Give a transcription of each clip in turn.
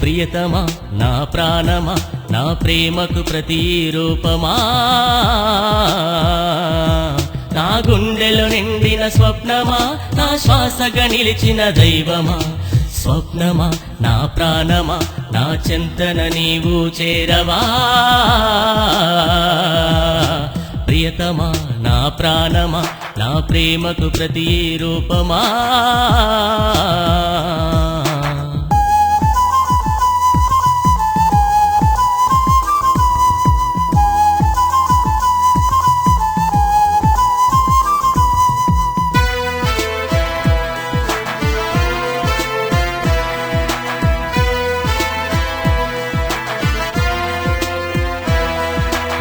ప్రియతమా నా ప్రాణమా నా ప్రేమకు ప్రతిరూపమా నా గుండెలో నిండిన స్వప్నమా నా శ్వాసగా నిలిచిన దైవమా స్వప్నమా నా ప్రాణమా నా చింతన నీవు చేరవా ప్రియతమా నా ప్రాణమా నా ప్రేమకు ప్రతిరూపమా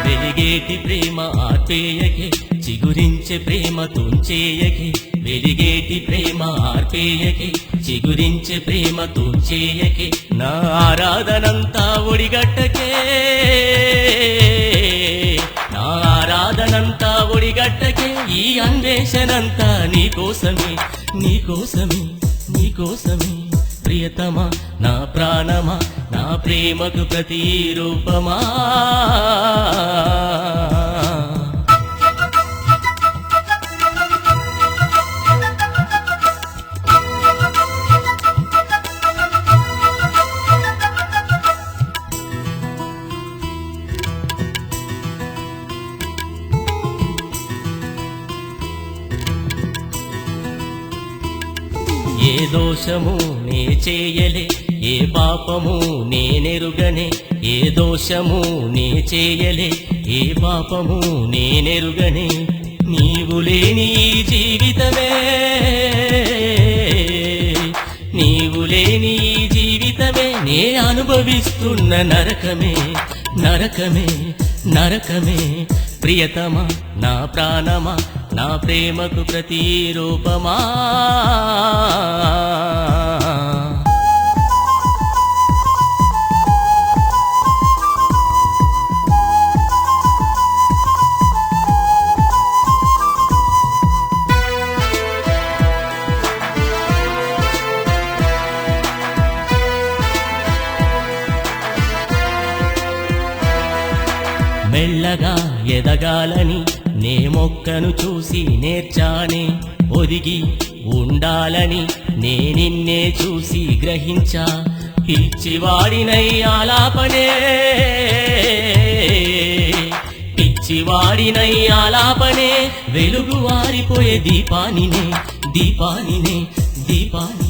వెలిగేటి ప్రేమ ఆర్పేయకే చిగురించే ప్రేమ తుంచేయకే వెలిగేటి ప్రేమ ఆర్పేయకే చిగురించే ప్రేమ తుంచేయకే నా ఆరాధనంతా ఒడిగట్టకే నా ఆరాధనంతా ఒడిగట్టకే ఈ అన్వేషణంతా నీకోసమే నీకోసమే నీకోసమే ప్రియతమా నా ప్రాణమా నా ప్రేమకు ప్రతిరూపమా ఏ దోషము నే చేయలే ఏ పాపము నేనెరుగనే ఏ దోషము నే చేయలే ఏ పాపము నేనెరుగనే నీవు లేని ఈ జీవితమే నీవు లేని ఈ జీవితమే నే అనుభవిస్తున్న నరకమే నరకమే నరకమే ప్రియతమా నా ప్రాణమా నా ప్రేమకు ప్రతిరూపమా మెల్లగా ఎదగాలని నే మొక్కను చూసి నేర్చానే ఒదిగి ఉండాలని నే నిన్నే చూసి గ్రహించా పిచ్చివాడినై ఆలాపనే పిచ్చివాడినై ఆలాపనే వెలుగు వారిపోయే దీపానినే దీపానినే దీపాని